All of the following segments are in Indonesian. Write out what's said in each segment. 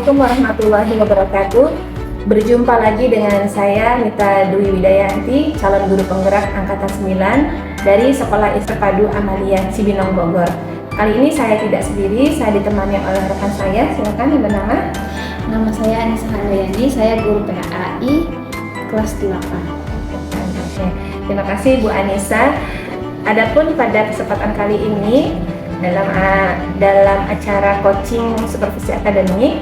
Assalamualaikum warahmatullahi wabarakatuh. Berjumpa lagi dengan saya Mita Dwi Widayanti, calon guru penggerak angkatan 9 dari Sekolah Terpadu Amalia Cibinong Bogor. Kali ini saya tidak sendiri, saya ditemani oleh rekan saya. Silakan yang bernama. Nama saya Anissa Handayani, saya guru PAI kelas 8. Oke, terima kasih Bu Anissa. Adapun pada kesempatan kali ini dalam acara coaching supervisi akademik,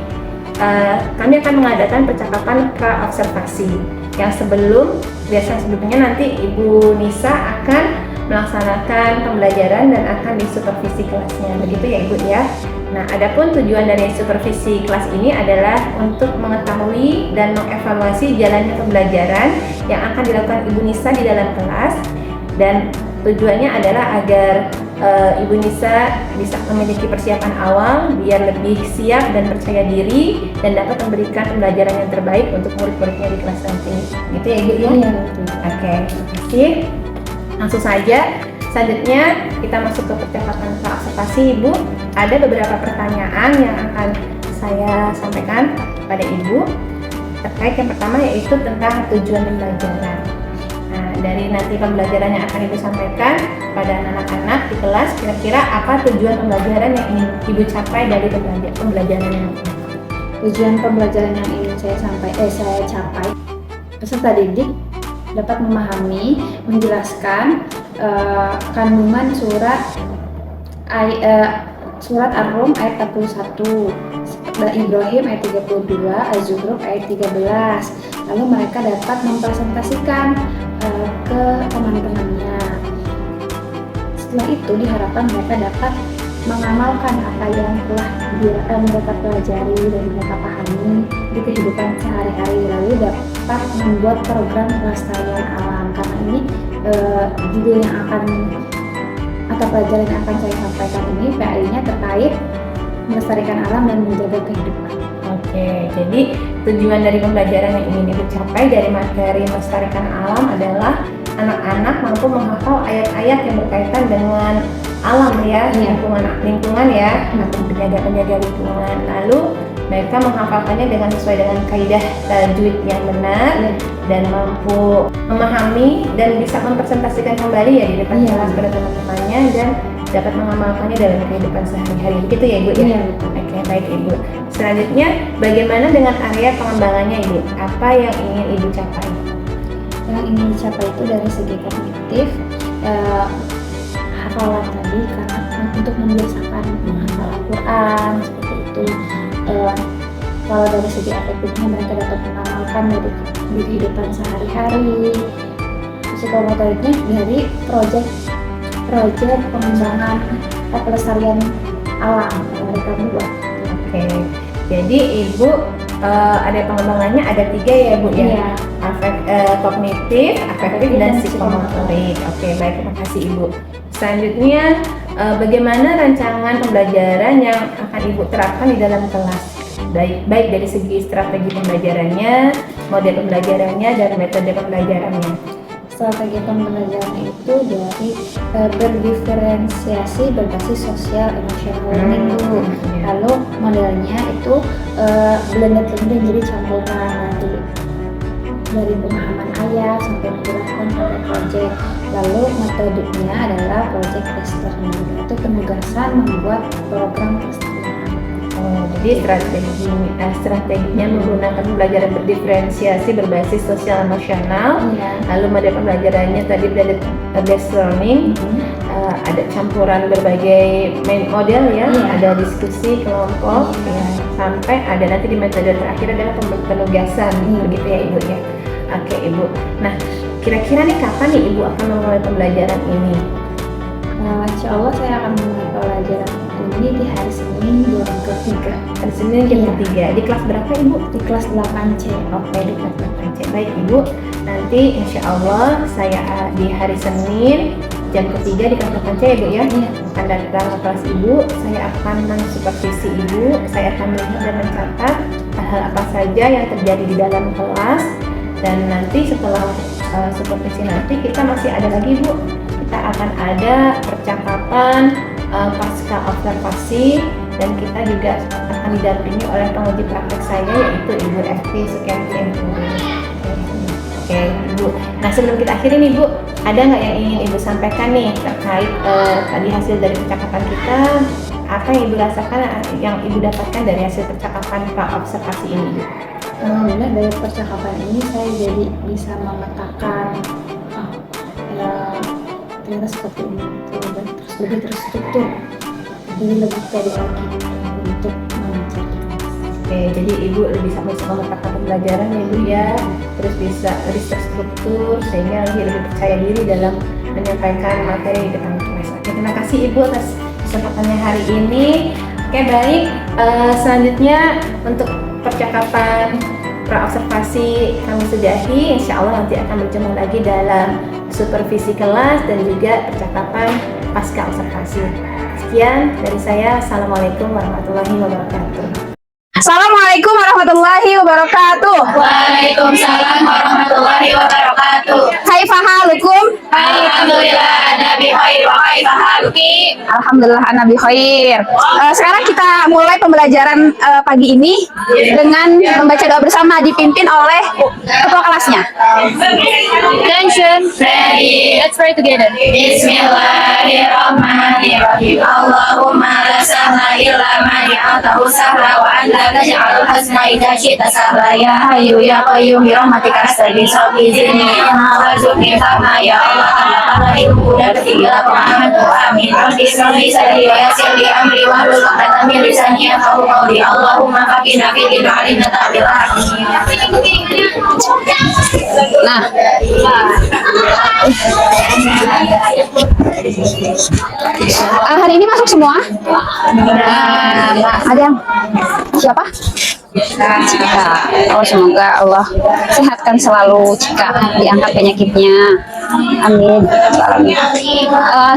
kami akan mengadakan percakapan pra-observasi yang sebelumnya nanti Ibu Nisa akan melaksanakan pembelajaran dan akan disupervisi kelasnya, begitu ya Ibu ya. Nah, adapun tujuan dari supervisi kelas ini adalah untuk mengetahui dan mengevaluasi jalannya pembelajaran yang akan dilakukan Ibu Nisa di dalam kelas, dan tujuannya adalah agar Ibu Nisa bisa memiliki persiapan awal biar lebih siap dan percaya diri dan dapat memberikan pembelajaran yang terbaik untuk murid-muridnya di kelas nanti. Gitu ya Ibu ya? Iya, betul. Oke, terima kasih. Langsung saja, selanjutnya kita masuk ke percakapan pra-observasi Ibu. Ada beberapa pertanyaan yang akan saya sampaikan pada Ibu terkait yang pertama, yaitu tentang tujuan pembelajaran. Nah, dari nanti pembelajaran yang akan Ibu sampaikan pada anak-anak di kelas, kira-kira apa tujuan pembelajaran yang ingin Ibu capai dari pembelajaran yang ini? Tujuan pembelajaran yang ingin saya capai, peserta didik dapat memahami, menjelaskan kandungan surat Ar-Rum ayat 41, Ibrahim ayat 32, Az-Zukhruf ayat 13. Lalu mereka dapat mempresentasikan ke teman-temannya. Setelah itu diharapkan mereka dapat mengamalkan apa yang telah mereka pelajari dan mereka pahami di kehidupan sehari-hari, lalu dapat membuat program pelestarian alam. Karena ini judul yang atau pelajaran yang akan saya sampaikan ini, PAI-nya terkait melestarikan alam dan menjaga kehidupan. Oke, jadi tujuan dari pembelajaran yang ingin Ibu capai dari materi melestarikan alam adalah anak-anak mampu menghafal ayat-ayat yang berkaitan dengan alam ya, lingkungan ya, atau penjaga lingkungan. Lalu mereka menghafalkannya dengan sesuai dengan kaidah tajwid yang benar dan mampu memahami dan bisa mempresentasikan kembali ya di depan kelas pada teman-temannya dan dapat mengamalkannya dalam kehidupan sehari-hari. Begitu ya Ibu ya? Iya. Oke, baik Ibu. Selanjutnya, bagaimana dengan area pengembangannya Ibu? Apa yang ingin Ibu capai? Yang ingin dicapai itu dari segi kognitif, hafalan tadi, karena untuk membiasakan menghafal Al-Quran seperti itu. Kalau dari segi efektifnya mereka dapat mengamalkan di kehidupan sehari-hari. Psikomotoriknya dari proyek pengembangan pelestarian alam yang mereka buat. Oke, jadi Ibu ada pengembangannya ada 3 ya Bu ya? Iya. Kognitif, afektif, dan psikomotorik. Oke, baik, terima kasih Ibu. Selanjutnya, bagaimana rancangan pembelajaran yang akan Ibu terapkan di dalam kelas? Baik dari segi strategi pembelajarannya, model pembelajarannya, dan metode pembelajarannya. Strategi pembelajaran itu dari berdiferensiasi berbasis sosial emotional learning dulu. Lalu modelnya itu blended learning, jadi campuran nanti dari pemahaman ayat sampai menjelaskan sampai project. Lalu metodenya adalah project based learning, itu penugasan membuat program pelestarian. Jadi strateginya menggunakan pembelajaran berdiferensiasi berbasis sosial emosional. Lalu model pembelajarannya tadi blended based learning. Ada campuran berbagai model ya, ada diskusi kelompok sampai ada nanti di metode terakhir adalah penugasan. Begitu ya Ibu ya. Oke Ibu. Nah, kira-kira nih kapan nih Ibu akan memulai pembelajaran ini? Insya Allah saya akan memulai pelajaran ini di hari Senin jam ketiga. Hari Senin jam ketiga. Di kelas berapa Ibu? Di kelas 8C. Oke, di kelas 8C. Baik Ibu, nanti insya Allah saya di hari Senin jam ketiga di kelas 8C ya Bu ya? Akan datang ke kelas Ibu, saya akan mensupervisi Ibu, saya akan melihat dan mencatat hal apa saja yang terjadi di dalam kelas, dan nanti setelah supervisi nanti kita masih ada lagi Bu. Kita akan ada percakapan pasca observasi dan kita juga akan didampingi oleh penguji praktek saya yaitu Ibu Evi Sukianti. Oke, Ibu. Nah, sebelum kita akhiri nih, Bu, ada nggak yang ingin Ibu sampaikan nih terkait tadi hasil dari percakapan kita? Apa yang Ibu rasakan, yang Ibu dapatkan dari hasil percakapan pra-observasi ini, Bu? Alhamdulillah dari percakapan ini saya jadi bisa memetakan ya ternyata seperti ini, terus lebih terstruktur, jadi lebih pede lagi untuk mengajar. Oke, jadi Ibu bisa memetakan pembelajaran ya, Bu ya, terus bisa lebih terstruktur sehingga lebih percaya diri dalam menyampaikan materi di depan kelas. Oke, terima kasih Ibu atas kesempatannya hari ini. Oke, baik. Selanjutnya untuk percakapan pra-observasi kami sudahi. Insya Allah nanti akan berjumpa lagi dalam supervisi kelas dan juga percakapan pasca observasi. Sekian dari saya. Assalamualaikum warahmatullahi wabarakatuh. Assalamualaikum warahmatullahi wabarakatuh. Waalaikumsalam warahmatullahi wabarakatuh. Kaifa halukum? Alhamdulillah Nabi khair wa kaifa haluki. Alhamdulillah Nabi khair. Sekarang kita mulai pembelajaran pagi ini dengan membaca doa bersama dipimpin oleh ketua kelasnya. Attention, ready. Let's pray together. Bismillahirrahmanirrahim. Allahumma la sahla illa ma ja'altahu sahla wa anta taj'alul hazna idza syi'ta sahla ya hayyu ya qayyum bi rahmatika astaghfiru rabbi zidni ilma warzuqni fahma ya Allah tanpa ilmu dan ketiga pemahaman amin. Rabbi israhli sadri wa yassir li amri wa hlul 'uqdatam min lisani yafqahu qawli. Allahumma faqihna fid din wa 'allimna ta'wil al-ahkam. Nah, hari ini masuk semua? Ada yang siapa? Cika. Oh, semoga Allah sehatkan selalu Cika, diangkat penyakitnya. Amin.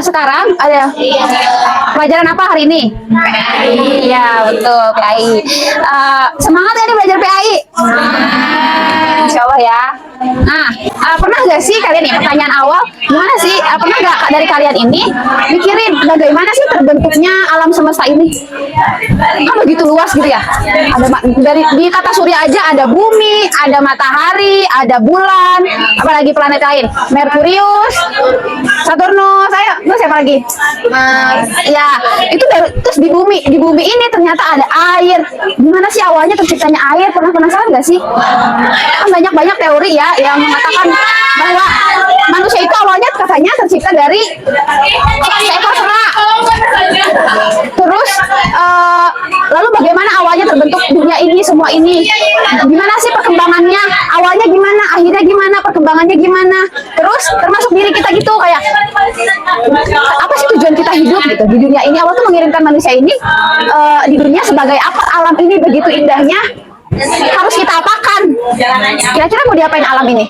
Sekarang ada pelajaran apa hari ini? Iya, betul, PAI. Semangat ya nih belajar PAI? Insya Allah ya. Nah, pernah nggak sih kalian nih, pertanyaan awal, gimana sih, pernah nggak dari kalian ini mikirin bagaimana sih terbentuknya alam semesta ini? Kan begitu luas gitu ya. Ada dari di kata surya aja ada bumi, ada matahari, ada bulan, apalagi planet lain, Merkurius, Saturnus, ayo, terus siapa lagi? Ya, itu terus di bumi ini ternyata ada air. Gimana sih awalnya terciptanya air? Pernah penasaran nggak sih? Kan banyak teori ya yang mengatakan bahwa manusia itu awalnya katanya tercipta dari seekor kera. Terus lalu bagaimana awalnya terbentuk dunia ini, semua ini? Gimana sih perkembangannya? Awalnya gimana? Akhirnya gimana? Perkembangannya gimana? Terus termasuk diri kita gitu, kayak apa sih tujuan kita hidup gitu di dunia ini? Allah tuh mengirimkan manusia ini di dunia sebagai apa? Alam ini begitu indahnya, harus kita apakan? Kira-kira mau diapain alam ini?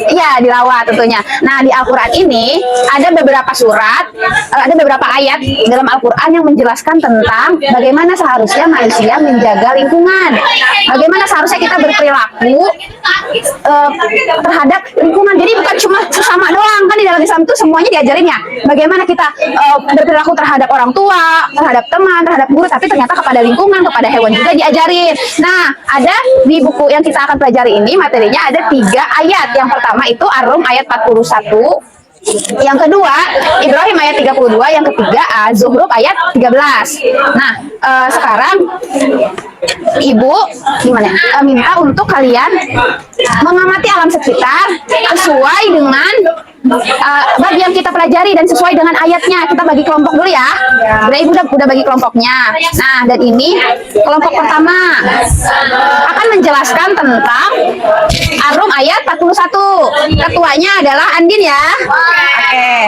Iya, dirawat tentunya. Nah, di Al-Quran ini ada beberapa surat, ada beberapa ayat dalam Al-Quran yang menjelaskan tentang bagaimana seharusnya manusia menjaga lingkungan, bagaimana seharusnya kita berperilaku terhadap lingkungan. Jadi bukan cuma sesama doang, kan di dalam Islam itu semuanya diajarin ya, bagaimana kita berperilaku terhadap orang tua, terhadap teman, terhadap guru, tapi ternyata kepada lingkungan, kepada hewan juga diajarin. Nah, ada di buku yang kita akan pelajari ini, materinya ada 3 ayat. Yang pertama itu Ar-Rum ayat 41, yang kedua Ibrahim ayat 32, yang ketiga Az-Zukhruf ayat 13. Nah, sekarang Ibu gimana? Minta untuk kalian mengamati alam sekitar sesuai dengan bab yang kita pelajari dan sesuai dengan ayatnya. Kita bagi kelompok dulu ya. Ibu udah bagi kelompoknya. Nah, dan ini kelompok pertama akan menjelaskan tentang Ar-Rum ayat 41. Ketuanya adalah Andin ya. Oke.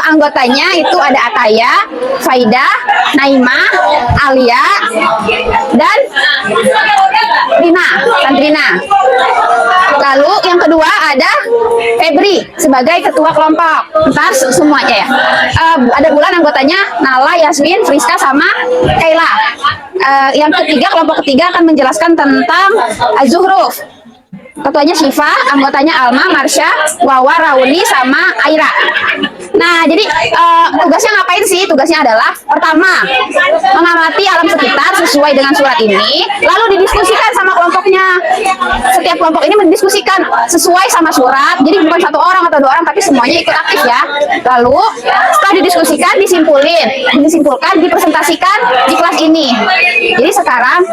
Anggotanya itu ada Ataya, Faidah, Naimah, Alia, dan Rina, Tantrina. Lalu yang kedua ada Febri sebagai ketua kelompok. Ntar semuanya ya. Ada Bulan anggotanya Nala, Yasmin, Friska, sama Kaila. Yang ketiga, kelompok ketiga akan menjelaskan tentang Az-Zukhruf. Ketuanya Syifa, anggotanya Alma, Marsha, Wawa, Rauni, sama Aira. Nah, jadi tugasnya ngapain sih? Tugasnya adalah pertama, mengamati alam sekitar sesuai dengan surat ini, lalu didiskusikan sama kelompoknya. Setiap kelompok ini mendiskusikan sesuai sama surat. Jadi bukan satu orang atau dua orang, tapi semuanya ikut aktif ya. Lalu setelah didiskusikan, disimpulkan, dipresentasikan di kelas ini. Jadi sekarang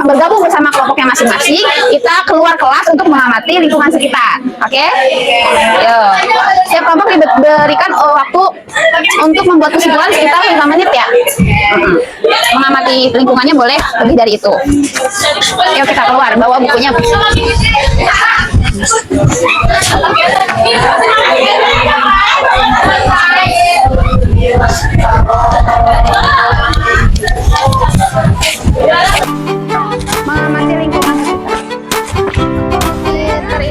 bergabung bersama kelompoknya masing-masing, kita keluar kelas untuk mengamati lingkungan sekitar. Oke? Yo. Setiap kelompok diberikan waktu untuk membuat kesimpulan sekitar 5 menit ya. Mengamati lingkungannya boleh lebih dari itu. Yuk kita keluar, bawa bukunya. Mengamati lingkungan sekitar. Hari ini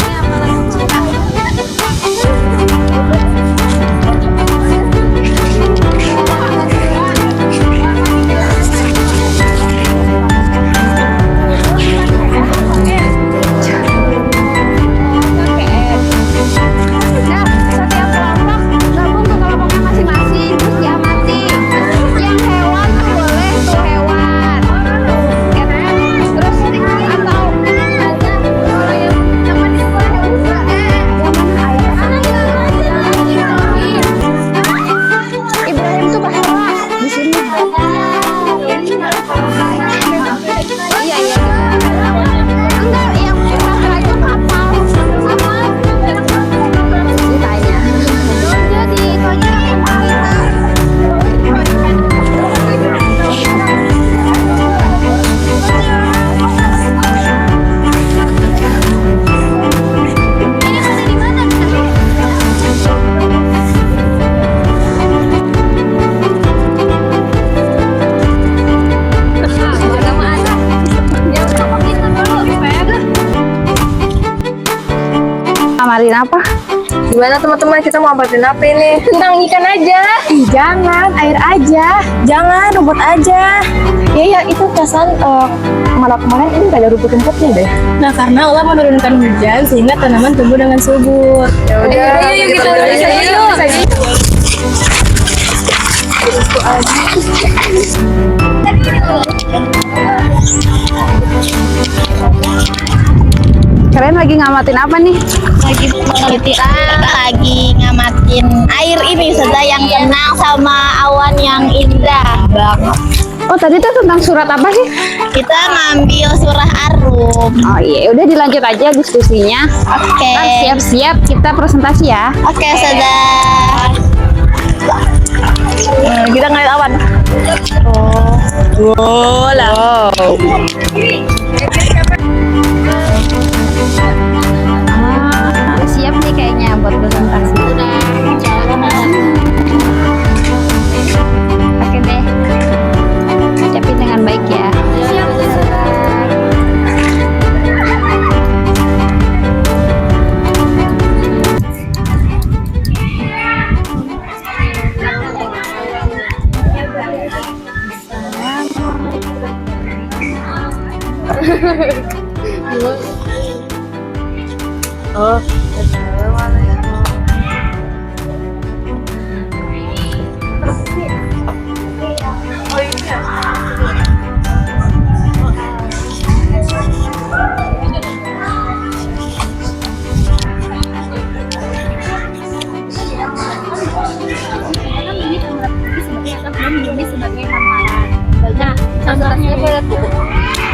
apa lagi kita? Amarin apa? Gimana teman-teman, kita mau amatin apa ini? Tentang ikan aja. Ih, jangan, air aja. Jangan, rumput aja. Ya itu perasaan malam kemarin ini gak ada rumput-rumputnya deh. Nah, karena Allah menurunkan hujan sehingga tanaman tumbuh dengan subur. Ya udah, Ayo, kita bisa yuk. Kalian lagi ngamatin apa nih? Kita lagi ngamatin air ini saja yang tenang sama awan yang indah banget. Oh, tadi tuh tentang surat apa sih? Kita ngambil surah Ar-Rum. Oh iya, udah dilanjut aja diskusinya. Oke. Kan siap-siap kita presentasi ya. Oke, sudah. kita ngeliat awan. Oh lah. Ah, siap nih kayaknya buat presentasi. Oke deh. Ucapin dengan baik ya.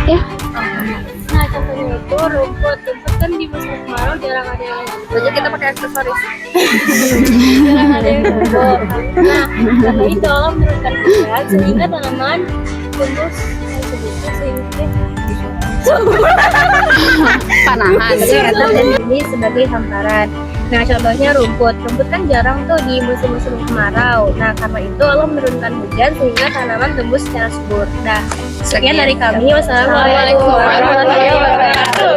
Ya. Nah, contohnya itu rumput kan di musim kemarau jarang ada yang Jadi kita pakai aksesoris. jarang ada yang tumbuh. Nah, karena itu Allah menurunkan hujan sehingga tanaman tumbuh sehingga Panahan. dan ini sebagai hamparan. Nah, contohnya rumput. Rumput kan jarang tuh di musim-musim kemarau. Nah, karena itu Allah menurunkan hujan sehingga tanaman tumbuh secara subur. Nah, sekian dari kami. Wassalamualaikum warahmatullahi wabarakatuh.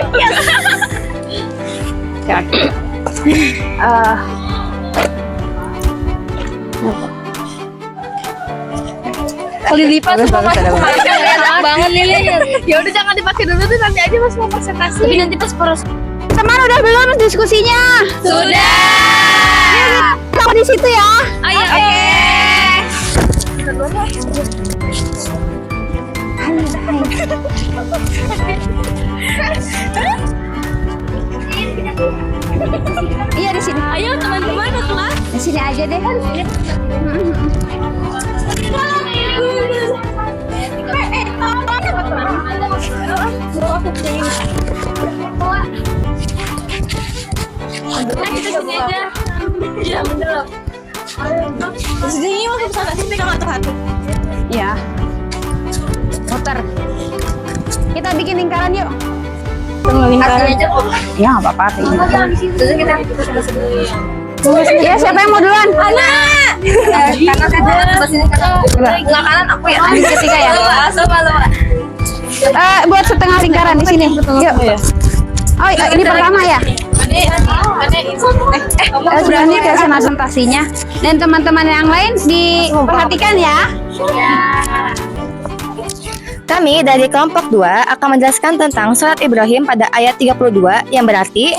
Kalau dilipat semua masuk Enak banget Lili. Ya udah jangan dipakai dulu tuh, nanti aja pas mau presentasi. Tapi nanti pas Teman udah belum diskusinya? sudah. Kalau di sini Iya di sini. Ayo teman-teman ke kelas. Di sini aja deh. Nah, kita sini aja. Ya, bener. Sini masuk sana, sini pegang satu-satu. Iya. Muter. Kita bikin lingkaran yuk. Lingkaran aja. Ya nggak apa-apa. Terus kita Ya siapa yang mau duluan? karena saya sini nggak kanan aku ya. Di ketiga ya. Coba. Buat setengah lingkaran di sini. Yuk. Oh ini pertama ya. Sudah nih presentasinya. Dan teman-teman yang lain diperhatikan ya. Kami dari kelompok 2 akan menjelaskan tentang surat Ibrahim pada ayat 32 yang berarti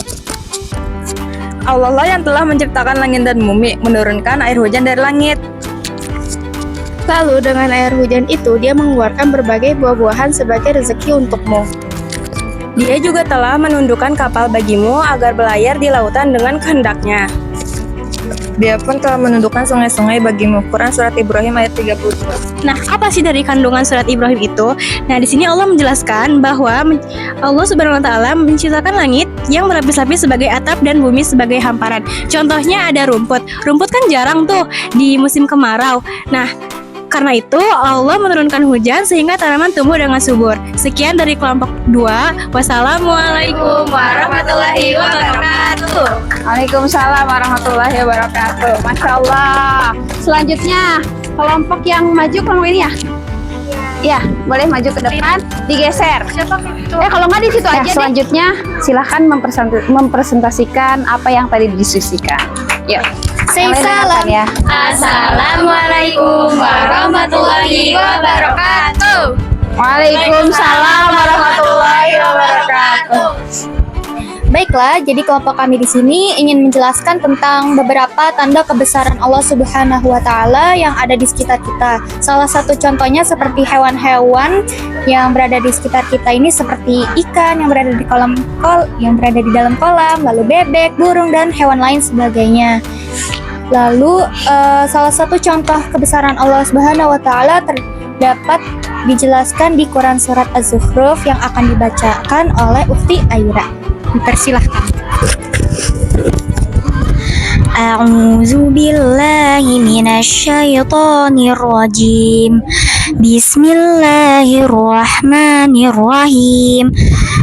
Allah lah yang telah menciptakan langit dan bumi, menurunkan air hujan dari langit. Lalu dengan air hujan itu dia mengeluarkan berbagai buah-buahan sebagai rezeki untukmu. Dia juga telah menundukkan kapal bagimu agar berlayar di lautan dengan kehendaknya. Dia pun telah menundukkan sungai-sungai bagimu. Quran surat Ibrahim ayat 32. Nah, apa sih dari kandungan surat Ibrahim itu? Nah, di sini Allah menjelaskan bahwa Allah Subhanahu wa taala menciptakan langit yang berlapis-lapis sebagai atap dan bumi sebagai hamparan. Contohnya ada rumput. Rumput kan jarang tuh di musim kemarau. Nah, karena itu Allah menurunkan hujan sehingga tanaman tumbuh dengan subur. Sekian dari kelompok 2. Wassalamualaikum warahmatullahi wabarakatuh. Waalaikumsalam warahmatullahi wabarakatuh. Masya Allah. Selanjutnya kelompok yang maju kelompok ini ya. Ya, boleh maju ke depan, digeser. Kalau nggak di situ aja. Selanjutnya silahkan mempresentasikan apa yang tadi didiskusikan. Yuk. Say Yang lain salam. dengarkan ya. Assalamualaikum warahmatullahi wabarakatuh. Waalaikumsalam warahmatullahi wabarakatuh. Baiklah, jadi kelompok kami di sini ingin menjelaskan tentang beberapa tanda kebesaran Allah Subhanahu wa taala yang ada di sekitar kita. Salah satu contohnya seperti hewan-hewan yang berada di sekitar kita ini seperti ikan yang berada di dalam kolam, lalu bebek, burung dan hewan lain sebagainya. Lalu salah satu contoh kebesaran Allah Subhanahu wa taala terdapat dijelaskan di Quran surat Az-Zukhruf yang akan dibacakan oleh Ukhti Aira. Dipersilahkan. A'udzu billahi minasyaitonir rajim. Bismillahirrahmanirrahim.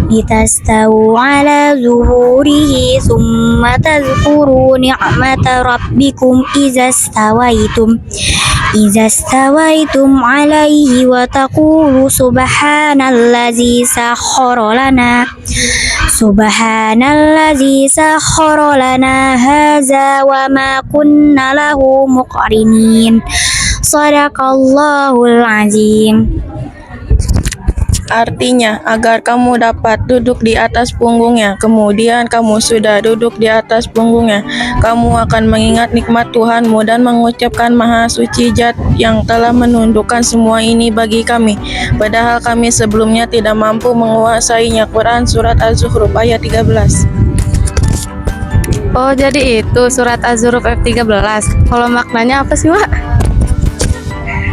Litastawu ala zuhurihi thumma tadhkuru ni'mata rabbikum idza stawaitum alaihi wa taqulu subhanallazi sakhkhara lana hadza wa ma kunna lahu muqrinin. Shadaqallahul azim. Artinya, agar kamu dapat duduk di atas punggungnya. Kemudian kamu sudah duduk di atas punggungnya, kamu akan mengingat nikmat Tuhanmu dan mengucapkan Maha Suci Zat yang telah menundukkan semua ini bagi kami, padahal kami sebelumnya tidak mampu menguasainya. Quran surat Az-Zukhruf ayat 13. Oh, jadi itu surat Az-Zukhruf ayat 13. Kalau maknanya apa sih, Mak?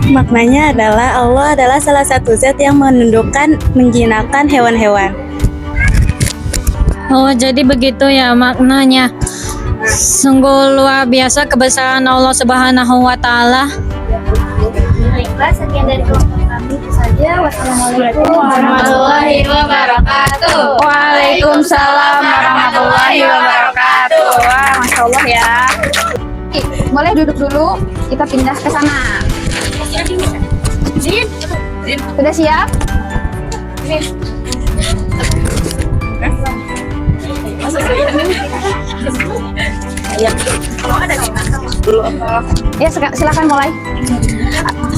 Maknanya adalah Allah adalah salah satu zat yang menundukkan, menjinakkan hewan-hewan. Oh, jadi begitu ya maknanya. Sungguh luar biasa kebesaran Allah Subhanahu wa taala. Baiklah, sekian dari kelompok kami itu saja. Wassalamualaikum warahmatullahi wabarakatuh. Waalaikumsalam warahmatullahi wabarakatuh. Wah, Masya Allah ya. Boleh duduk dulu, kita pindah ke sana. Sudah siap? Ya, silakan mulai.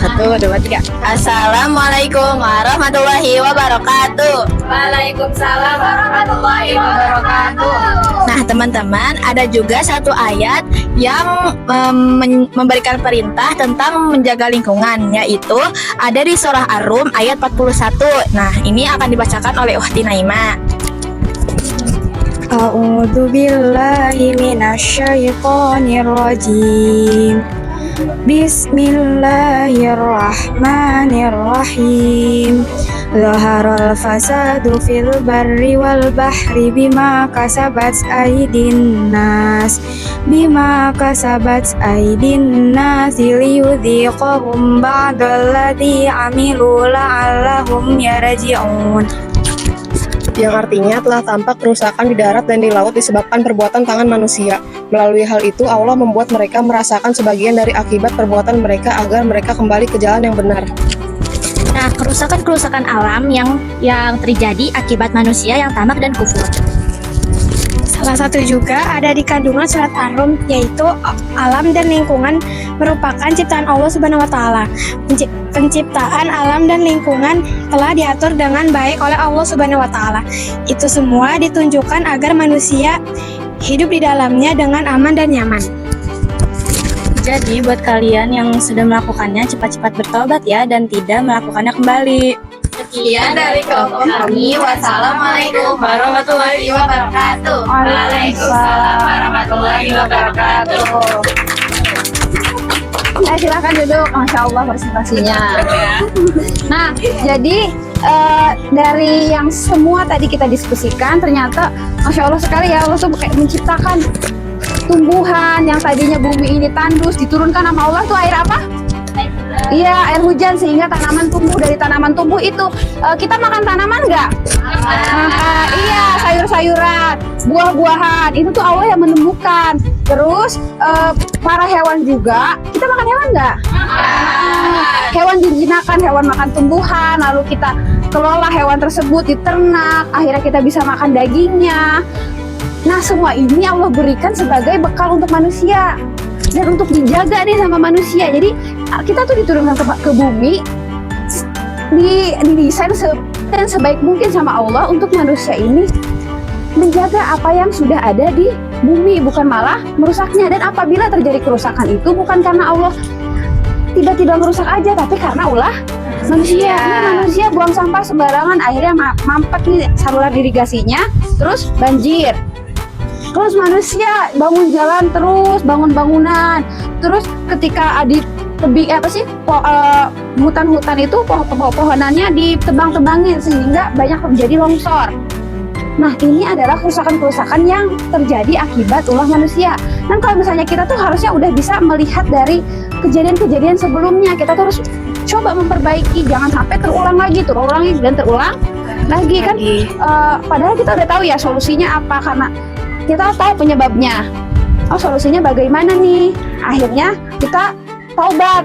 1, 2, 3. Assalamualaikum warahmatullahi wabarakatuh. Waalaikumsalam warahmatullahi wabarakatuh. Nah, teman-teman, ada juga satu ayat yang memberikan perintah tentang menjaga lingkungan, yaitu ada di surah Ar-Rum ayat 41. Nah, ini akan dibacakan oleh Ukhti Naima. A'udzu billahi minasyaitonir rajim. Bismillahirrahmanirrahim. Zaharal fasadu fil barri wal bahri bima kasabat aydin nas liyudhiqahum ba'dalladzi amilu la'allahum yarji'un. Yang artinya telah tampak kerusakan di darat dan di laut disebabkan perbuatan tangan manusia. Melalui hal itu, Allah membuat mereka merasakan sebagian dari akibat perbuatan mereka agar mereka kembali ke jalan yang benar. Nah, kerusakan-kerusakan alam yang terjadi akibat manusia yang tamak dan kufur. Salah satu juga ada di kandungan surat Ar-Rum, yaitu alam dan lingkungan merupakan ciptaan Allah Subhanahu wa taala. Penciptaan alam dan lingkungan telah diatur dengan baik oleh Allah Subhanahu wa taala. Itu semua ditunjukkan agar manusia hidup di dalamnya dengan aman dan nyaman. Jadi buat kalian yang sudah melakukannya, cepat-cepat bertobat ya dan tidak melakukannya kembali. Sekian dari kelompok kami. Wassalamualaikum warahmatullahi wabarakatuh. Waalaikumsalam warahmatullahi wabarakatuh. Silahkan duduk. Masya Allah presentasinya. Nah, jadi dari yang semua tadi kita diskusikan, ternyata Masya Allah sekali ya, Allah tuh kayak menciptakan tumbuhan yang tadinya bumi ini tandus, diturunkan sama Allah tuh air apa? Iya, air hujan, sehingga tanaman tumbuh. Dari tanaman tumbuh itu kita makan tanaman nggak? Iya, sayur-sayuran, buah-buahan, itu tuh Allah yang menumbuhkan. Terus para hewan juga, kita makan hewan nggak? Hewan dijinakan, hewan makan tumbuhan, lalu kita kelola hewan tersebut, diternak, akhirnya kita bisa makan dagingnya. Nah, semua ini Allah berikan sebagai bekal untuk manusia dan untuk dijaga nih sama manusia. Jadi kita tuh diturunkan ke bumi, didesain dan sebaik mungkin sama Allah untuk manusia ini menjaga apa yang sudah ada di bumi, bukan malah merusaknya. Dan apabila terjadi kerusakan itu bukan karena Allah tiba-tiba merusak aja, tapi karena ulah manusia. Ini manusia buang sampah sembarangan, akhirnya mampet nih saluran irigasinya, terus banjir. Terus manusia bangun jalan terus, bangun bangunan. Terus ketika di tebing hutan-hutan itu pohonannya ditebang-tebangin sehingga banyak terjadi longsor. Nah, ini adalah kerusakan-kerusakan yang terjadi akibat ulah manusia. Dan kalau misalnya kita tuh harusnya udah bisa melihat dari kejadian-kejadian sebelumnya, kita tuh harus coba memperbaiki, jangan sampai terulang lagi dan terulang lagi kan. Padahal kita udah tahu ya solusinya apa, karena kita tahu penyebabnya. Oh, solusinya bagaimana nih? Akhirnya kita taubat.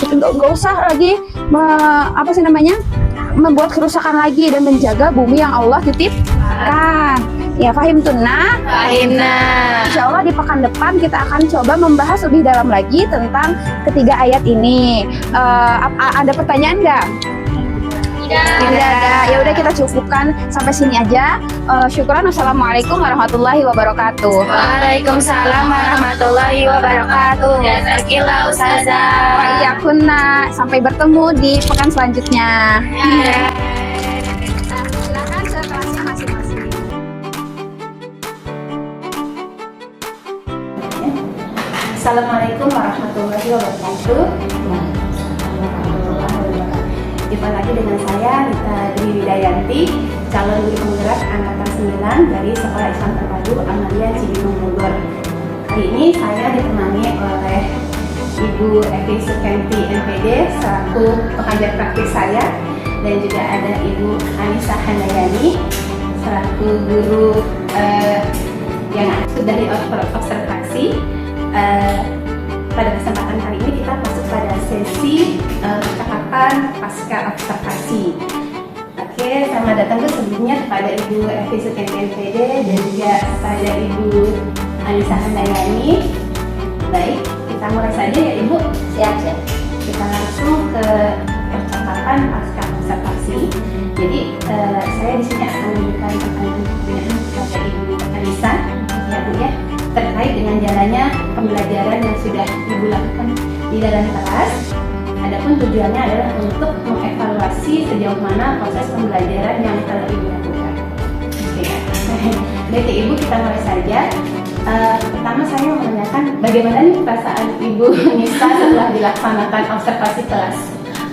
Kita nggak usah lagi membuat kerusakan lagi dan menjaga bumi yang Allah titipkan. Ya, fahim tunna? Fahimna. Insya Allah di pekan depan kita akan coba membahas lebih dalam lagi tentang ketiga ayat ini. Ada pertanyaan nggak? Tidak ada. Ya udah, kita cukupkan sampai sini aja. Syukran. Wassalamualaikum warahmatullahi wabarakatuh. Waalaikumsalam warahmatullahi wabarakatuh. Jazakillah Ustazah. Wa iyyakunna. Sampai bertemu di pekan selanjutnya. Silakan ke kelasnya masing-masing. Assalamualaikum warahmatullahi wabarakatuh. Jumpa lagi dengan saya Rita Dwi Widayanti, calon guru penggerak angkatan 9 dari Sekolah Islam Terpadu Amalia Cibinong Bogor. Kali ini saya ditemani oleh Ibu Evi Sukenti MPD selaku pengajar praktis saya, dan juga ada Ibu Anissa Handayani selaku guru yang dari observasi. Pada kesempatan kali ini kita masuk pada sesi percakapan pasca observasi. Oke, selamat datang sebelumnya kepada Ibu Evi Sukenti MPD dan juga kepada Ibu Anissa Handayani. Baik, kita mulai saja ya Ibu. Siap. Kita langsung ke percakapan pasca observasi. Jadi saya di sini akan memberikan pertanyaan kepada Ibu Anissa, ya Bu ya, terkait dengan jalannya pembelajaran yang sudah Ibu lakukan di dalam kelas. Adapun tujuannya adalah untuk mengevaluasi sejauh mana proses pembelajaran yang telah Ibu lakukan. Oke. Baik Ibu, kita mulai saja. Pertama saya mau menanyakan bagaimana nih perasaan Ibu Nisa setelah dilaksanakan observasi kelas?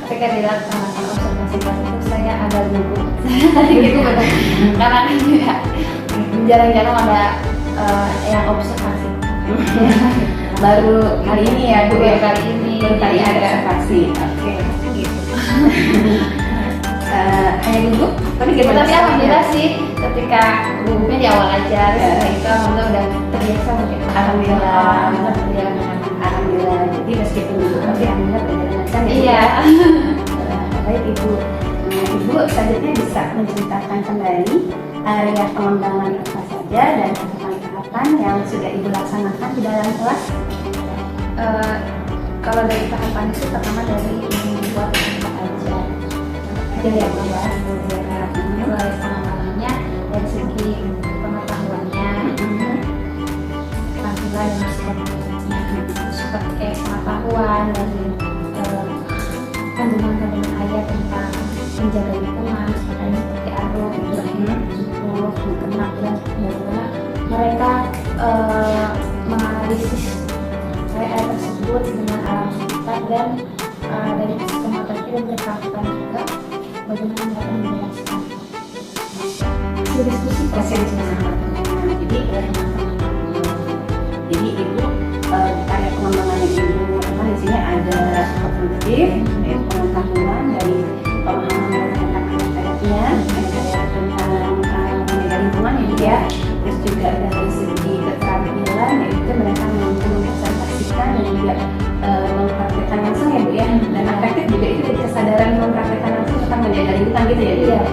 Ketika dilaksanakan observasi kelas itu saya agak gugup gitu karena kan juga jarang-jarang ada yang observasi. Baru kali ini ya Bu ya? Kali ini Baru kali ada observasi. Oke. Gitu. Hanya gugup? Tapi gimana? Tapi alhamdulillah sih ketika gugupnya di awal aja, setelah itu alhamdulillah udah terbiasa mungkin. Alhamdulillah. Jadi meskipun gugup tapi alhamdulillah berjalan lancar ya. Iya. Baik Ibu. Nah, Ibu selanjutnya bisa menceritakan kembali area pengembangan apa saja dan tahapan-tahapan yang sudah Ibu laksanakan di dalam kelas. Kalau dari tahapan itu pertama dari membuat tempat aja. Jadi ya mulai pengembangannya dari segi pengetahuannya, tampilan dan psikologinya, seperti pengetahuan dari kandungan-kandungan ayat tentang menjaga lingkungan seperti arus, suhu, ternak dan bagaimana mereka menganalisis air tersebut dengan alam sekitar dan dari kacamata dan berkaitan juga bagaimana mereka menjelaskan. Diskusi Jadi Ibu area pengembangan yang Ibu lakukan di sini ada kognitif, pengetahuan dari pemahaman tentang ayat-ayatnya, ada tentang menjaga lingkungan ya, terus juga dari segi keterampilan yaitu mereka mampu mempresentasikan dan juga mempraktekkan langsung ya Bu ya, dan efektif juga itu dari kesadaran mempraktekkan langsung tentang menjaga lingkungan gitu ya Bu ya.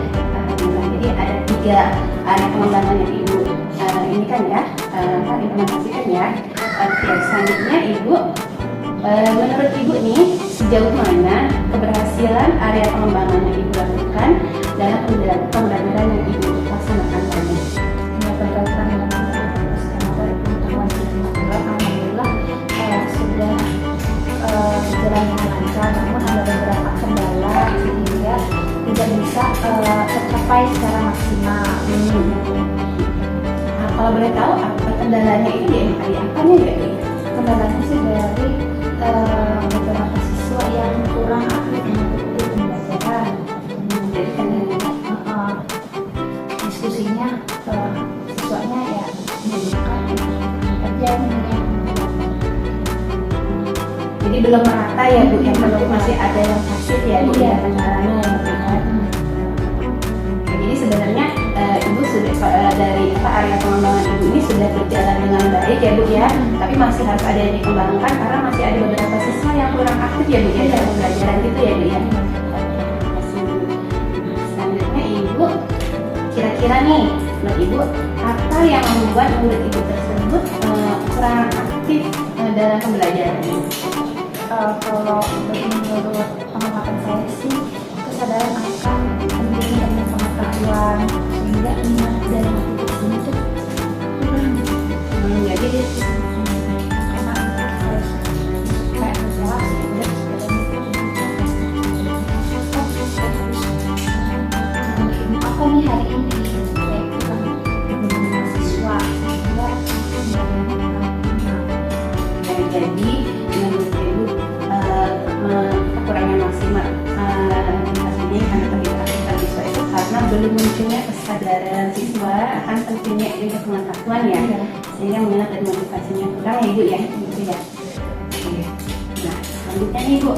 Jadi ada 3 area pengembangan yang Ibu ini kan ya, implementasikan ya. Selanjutnya Ibu, menurut Ibu nih sejauh mana keberhasilan area pengembangan yang Ibu lakukan dalam pembelajaran yang Ibu laksanakan tadi? yang berkaitan dengan pengetahuan alhamdulillah sudah berjalan dengan lancar, namun ada beberapa kendala sehingga tidak bisa tercapai secara maksimal. Nah, kalau boleh tahu apa kendalanya itu di apanya ya Bu? Kendalanya sih dari beberapa siswa yang kurang aktif mengikuti pembelajaran. Jadi kendalanya Diskusinya siswanya ya menunjukkan kerja mungkin. jadi belum merata ya Bu, yang perlu masih ada yang pasif ya Bu ya kendalanya ya Bu ya. Oke, jadi sebenarnya Ibu sudah dari area pengembangan Ibu ini sudah berjalan dengan baik ya Bu ya, tapi masih harus ada yang dikembangkan karena masih ada beberapa siswa yang kurang aktif ya Bu ya dalam pembelajaran gitu ya Bu ya. Selanjutnya Ibu, kira-kira nih menurut Ibu apa yang membuat murid Ibu tersebut kurang aktif dalam pembelajaran ini? Kalau menurut pengamatan saya sih kesadaran akan pentingnya ilmu pengetahuan sehingga minat dan motivasi itu kurang. Jadi Karena kayak masalah sudah apa nih hari ini kayak bukan mahasiswa sehingga jadi menurut Ibu kekurangan maksimal ini karena kegiatan siswa itu karena belum munculnya kesadaran siswa akan pentingnya ilmu pengetahuan ya, sehingga minat dan motivasinya kurang ya Ibu ya, gitu ya. Oke. Nah selanjutnya nih Bu,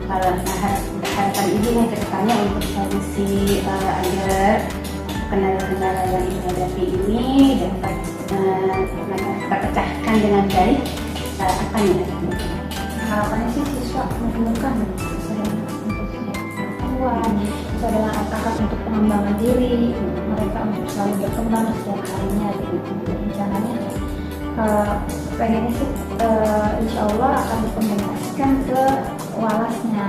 kalau harapan Ibu nih ke depannya untuk solusi agar kendala-kendala yang Ibu hadapi ini dapat terpecahkan dengan baik, apa nih? harapannya sih siswa menemukan kesadaran untuk pengetahuan, kesadaran akan untuk pengembangan diri, mereka untuk selalu berkembang setiap harinya. Jadi rencananya pengennya sih insya Allah akan diimplementasikan ke walasnya.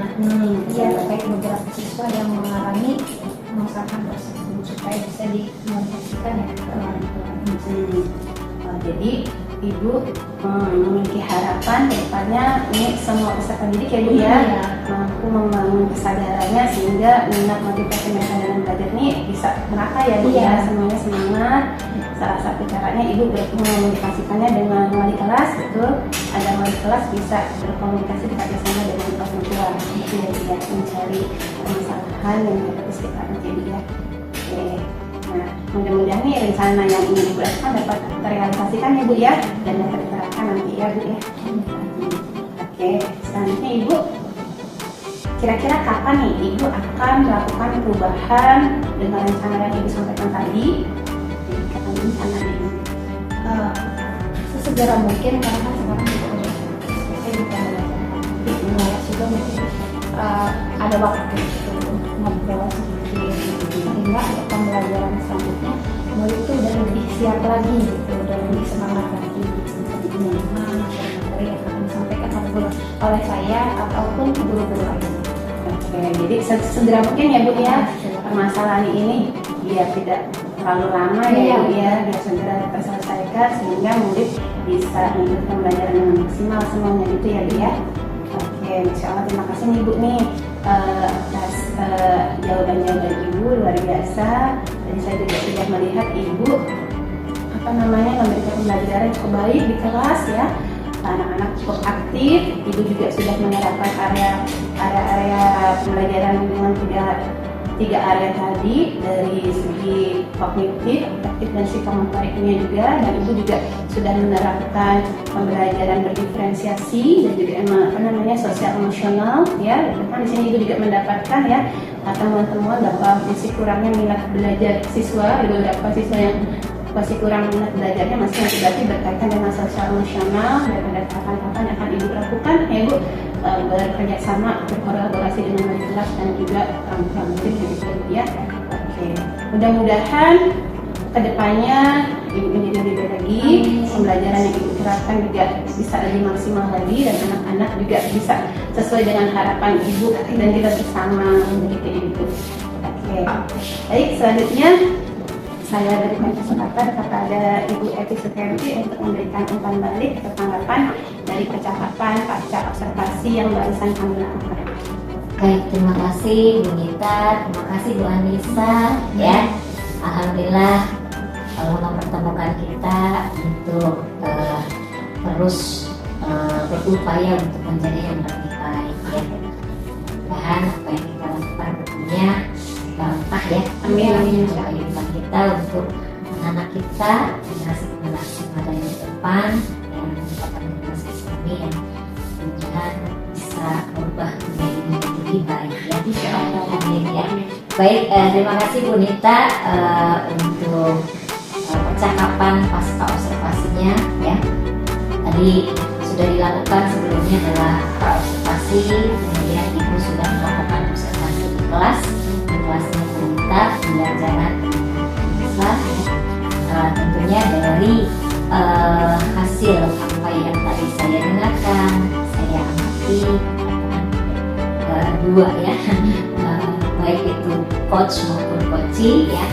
Ya terkait beberapa siswa yang mengalami kerusakan tersebut supaya bisa diimplementasikan ya ke jadi Ibu memiliki harapan ke depannya ini semua peserta didik ya Bu ya, mampu membangun kesadarannya sehingga minat motivasi mereka dalam belajar ini bisa merata ya Bu ya, semuanya semangat salah satu caranya ibu berkomunikasikannya dengan wali kelas, betul. Agar wali kelas bisa berkomunikasi kerjasama dengan orang tua, itu ya tidak mencari permasalahan yang dapat di sekitar ibu ya. Oke. Nah, mudah-mudahan nih rencana yang ingin ibu lakukan dapat terrealisasikan ya bu ya, dan dapat diterapkan nanti ya bu ya. Oke, selanjutnya ibu, kira-kira kapan nih ibu akan melakukan perubahan dengan rencana yang ibu sampaikan tadi? Kapan rencana ibu? Sesegera mungkin karena kan sekarang juga udah selesai di pembelajaran juga mungkin ada waktu untuk ngobrol sedikit sehingga untuk pembelajaran selanjutnya murid itu udah lebih siap lagi gitu, udah lebih semangat lagi gitu. Jadi materi yang akan disampaikan oleh saya ataupun guru-guru lain. Oke, jadi segera mungkin ya bu ya, permasalahan ini biar tidak terlalu lama ya bu ya, biar segera terselesaikan sehingga murid bisa mengikuti pembelajaran dengan maksimal semuanya gitu ya bu ya. Oke, Masya Allah, terima kasih nih bu nih atas jawaban-jawaban ibu luar biasa. Dan saya juga sudah melihat ibu memberikan pembelajaran yang cukup baik di kelas ya. Anak-anak cukup aktif, ibu juga sudah menerapkan area pembelajaran dengan tiga area tadi, dari segi kognitif, afektif dan psikomotoriknya juga, dan ibu juga sudah menerapkan pembelajaran berdiferensiasi dan juga sosial emosional ya. Bahkan di sini ibu juga mendapatkan ya temuan-temuan bahwa masih kurangnya minat belajar siswa, ada beberapa siswa yang masih kurang minat belajarnya, masih berarti berkaitan dengan sosial emosional, dan ada tahapan-tahapan yang akan ibu lakukan ya ibu, bekerja sama, berkolaborasi dengan wali kelas dan juga orang tua murid gitu ya. Oke, mudah-mudahan kedepannya ibu menjadi lebih baik lagi, pembelajaran yang ibu terapkan juga bisa lebih maksimal lagi, dan anak-anak juga bisa sesuai dengan harapan ibu dan kita bersama begitu ibu. Oke, baik, selanjutnya saya berikan kesempatan kepada Ibu Eti Sukerti untuk memberikan umpan balik atau tanggapan dari percakapan pasca observasi yang barusan kami lakukan. Baik, terima kasih Bu Nita, terima kasih Bu Anissa ya. Alhamdulillah Allah mempertemukan kita untuk terus berupaya untuk menjadi yang lebih baik ya. Mudah-mudahan apa yang kita lakukan tentunya bermanfaat ya. Amin. Kehidupan kita untuk anak kita, generasi masa depan yang merupakan generasi ini yang mudah bisa berubah menjadi lebih baik ya. Amin ya. Baik, terima kasih Bu Nita untuk percakapan pasca observasinya ya. Tadi sudah dilakukan sebelumnya adalah observasi, kemudian Ibu sudah melakukan observasi di kelas. Kelasnya kita pembelajaran besar ya. Tentunya dari hasil apa yang tadi saya dengarkan, saya amati dua ya, baik itu coach maupun coaching ya.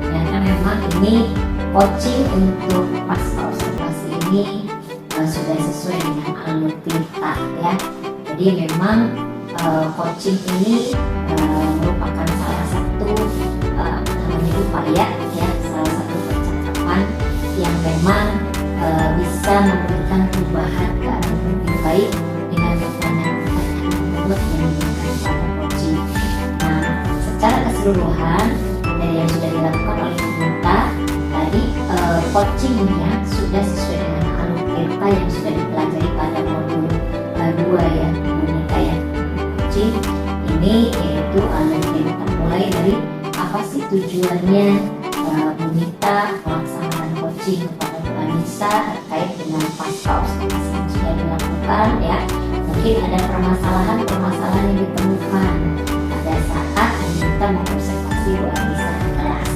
Karena memang ini coaching untuk pasca observasi ini sudah sesuai dengan alur kita ya. Jadi memang coaching ini merupakan salah satu upaya ya, salah satu percakapan yang memang bisa memberikan perubahan ke arah lebih baik dengan pertanyaan-pertanyaan tersebut yang diberikan pada coaching. Nah, secara keseluruhan dari yang sudah dilakukan oleh kita tadi, coachingnya sudah sesuai dengan alur kita yang sudah dipelajari pada modul 2 ya, menikah ya. Ini yaitu alur kita mulai dari apa sih tujuannya Bu Nita melaksanakan coaching kepada Bu Anissa terkait dengan pasca observasi yang sudah dilakukan ya. Mungkin ada permasalahan yang ditemukan pada saat Bu Nita mengobservasi Bu Anissa di kelas,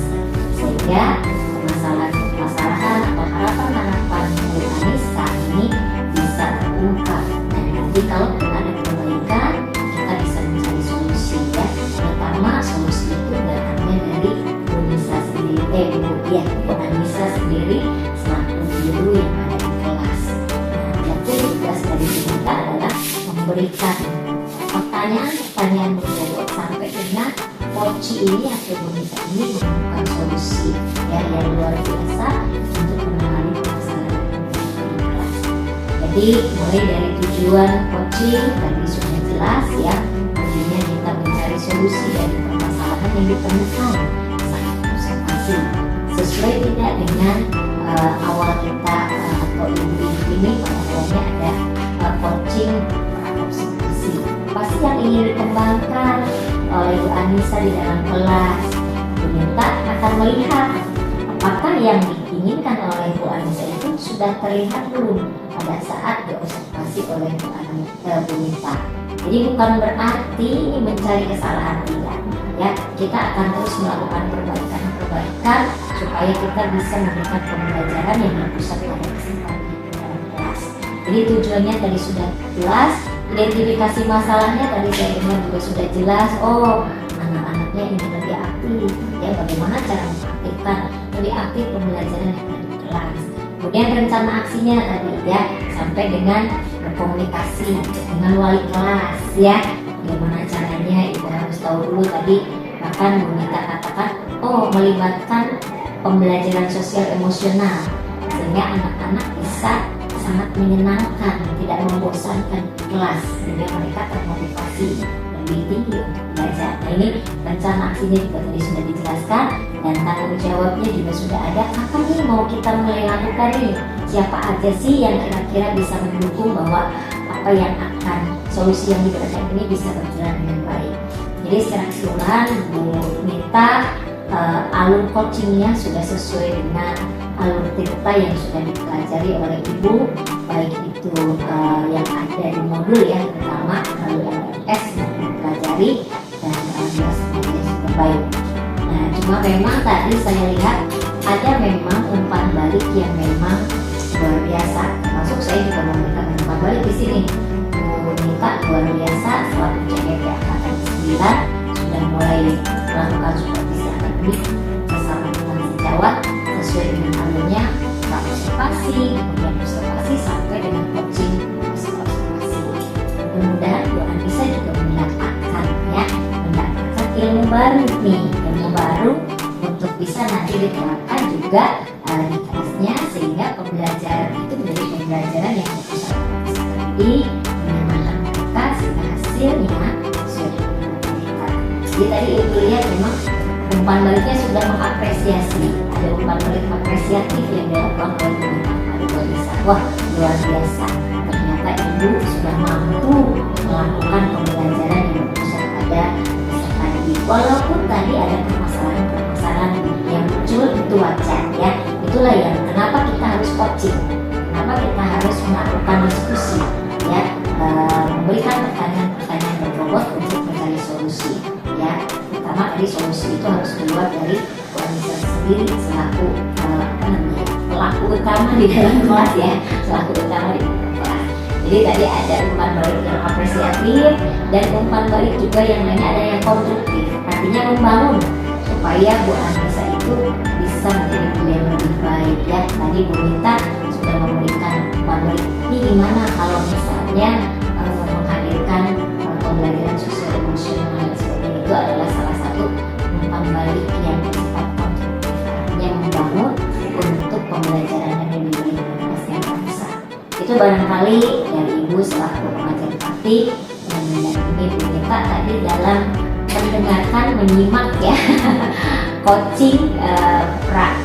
sehingga permasalahan atau harapan Bu Anissa ini bisa terungkap. Dan nanti kalau ada perbaikan, kita bisa mencari solusi ya, terutama solusi itu datangnya dari Bu Anissa sendiri, Bu Anissa sendiri selaku guru yang ada di kelas. Nah, jadi tugas dari kita adalah memberikan pertanyaan-pertanyaan menjawab sampai dengan Koci ini atau boneka ini menemukan solusi yang luar biasa untuk menangani permasalahan di kelas. Jadi mulai dari tujuan coaching tadi sudah jelas ya, intinya kita mencari solusi dari permasalahan yang ditemukan saat observasi. Sesuai tidak dengan awal kita atau inti ini, pada awalnya ada coaching observasi. Pasti yang ingin dikembangkan oleh Bu Anissa di dalam kelas, Bu Nita akan melihat apakah yang diinginkan oleh Bu Anissa itu sudah terlihat belum pada saat diobservasi oleh Bu Nita. Jadi bukan berarti ini mencari kesalahan, tidak. Ya, kita akan terus melakukan perbaikan supaya kita bisa memberikan pembelajaran yang berpusat pada kesempatan di dalam kelas. Jadi tujuannya tadi sudah jelas, identifikasi masalahnya tadi saya dengar juga sudah jelas. Oh, anak-anaknya ini lebih aktif, ya bagaimana cara mengaktifkan lebih aktif pembelajaran yang ada di kelas. Kemudian rencana aksinya tadi ya, sampai dengan berkomunikasi dengan wali kelas ya. Bagaimana caranya, ibu harus tahu dulu tadi, bahkan Bu Nita katakan, oh melibatkan pembelajaran sosial emosional sehingga anak-anak bisa sangat menyenangkan, tidak membosankan kelas, sehingga mereka termotivasi lebih tinggi untuk belajar. Nah ini rencana aksinya juga tadi sudah dijelaskan dan tanggung jawabnya juga sudah ada. Apa nih mau kita mulai lakukan nih? Siapa aja sih yang kira-kira bisa mendukung bahwa apa yang akan solusi yang diberikan ini bisa berjalan dengan baik. Jadi secara keseluruhan Bu Nita alur coachingnya sudah sesuai dengan alur cerita yang sudah dipelajari oleh Ibu, baik itu yang ada di modul ya, terutama lalu LMS yang dipelajari dan semuanya sudah baik. Nah, cuma memang tadi saya lihat ada memang umpan balik yang memang luar biasa. Termasuk saya juga memberikan umpan balik di sini. Bu Nita luar biasa selaku CPP Angkatan 9 sudah mulai melakukan supervisi akademik bersama dengan sejawat sesuai dengan alurnya, observasi, kemudian observasi sampai dengan coaching observasi. Mudah-mudahan Bu Anissa juga mendapatkan ilmu baru nih, ilmu baru untuk bisa nanti diterapkan juga di kelasnya, sehingga pembelajaran itu menjadi pembelajaran yang berpusat pada tadi, menyenangkan mereka sehingga hasilnya sesuai dengan mereka. Jadi tadi Ibu lihat memang umpan baliknya sudah mengapresiasi, ada umpan balik apresiatif yang dilakukan oleh Bu Anissa. Wah, luar biasa, ternyata Ibu sudah mampu melakukan pembelajaran yang berpusat pada walaupun tadi ada permasalahan yang muncul, itu wajar ya. Itulah yang kenapa kita harus coaching, kenapa kita harus melakukan diskusi ya, memberikan pertanyaan-pertanyaan berbobot untuk mencari solusi ya. Pertama tadi solusi itu harus keluar dari wanita sendiri selaku pelaku utama di dalam kelas ya, selaku utama di dalam kelas. Jadi tadi ada umpan balik yang apresiatif dan umpan balik juga yang lainnya ada yang konstruktif, artinya membangun supaya Bu Anissa itu bisa menjadi guru yang lebih baik ya. Tadi Bu Nita sudah memberikan umpan balik, ini gimana kalau misalnya menghadirkan pembelajaran sosial emosional dan sebagainya, itu adalah salah satu umpan balik yang bersifat konstruktif, artinya membangun untuk pembelajaran yang lebih baik di kelas yang bangsa. Itu barangkali dari Ibu selaku pengajar praktik yang mendampingi Bu Nita tadi dalam mendengarkan, menyimak ya coaching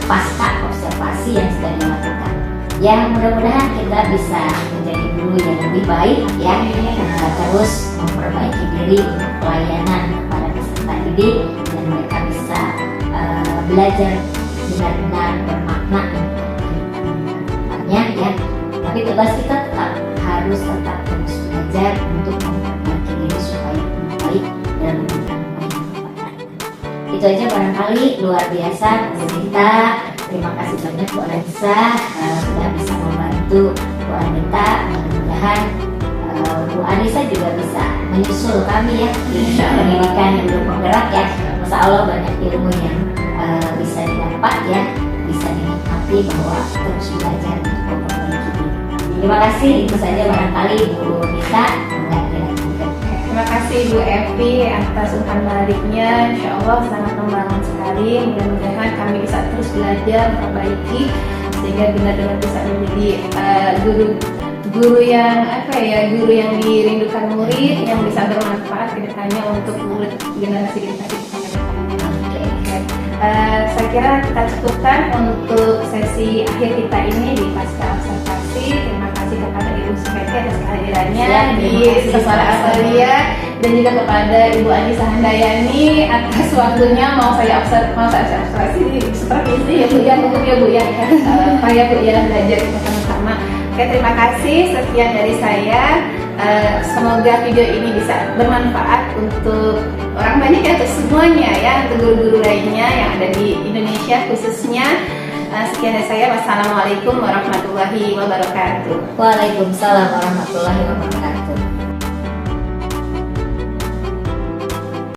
pasca observasi yang sudah dilakukan. Ya mudah-mudahan kita bisa menjadi guru yang lebih baik ya, terus memperbaiki diri untuk pelayanan kepada peserta didik dan mereka bisa belajar benar-benar bermakna ya. Tapi tugas kita harus tetap terus belajar untuk memperbaiki diri supaya lebih baik dan memberikan pelayanan kepada anak. Itu aja barangkali luar biasa Bu Nita. Terima kasih banyak Bu Anissa sudah bisa membantu Bu Anita. Mudah-mudahan Bu Anissa juga bisa menyusul kami ya di pendidikan guru penggerak ya. Masya Allah banyak ilmu yang bisa didapat ya, bisa dinikmati bahwa terus belajar untuk memperbaiki diri. Terima kasih, itu saja barangkali Bu Nita. Terima kasih kasih Bu Evi atas umpan baliknya. Insya Allah sangat membangun sekali. Mudah-mudahan kami bisa terus belajar, memperbaiki sehingga benar-benar bisa menjadi guru yang guru yang dirindukan murid, yang bisa bermanfaat ke depannya untuk murid generasi kita ke depannya. Saya kira kita cukupkan untuk sesi akhir kita ini di pasca observasi. Terima kasih kepada Ibu Suketi atas kehadirannya di Sekolah Asalia dan juga kepada Ibu Anissa Handayani atas waktunya mau saya observasi seperti ini ya Bu ya, untuk ya Bu ya, supaya Bu ya belajar kita sama-sama. Oke, terima kasih. Sekian dari saya. Semoga video ini bisa bermanfaat untuk orang banyak ya, untuk semuanya ya, untuk guru-guru lainnya yang ada di Indonesia khususnya. Sekian dari saya. Wassalamualaikum warahmatullahi wabarakatuh. Waalaikumsalam warahmatullahi wabarakatuh.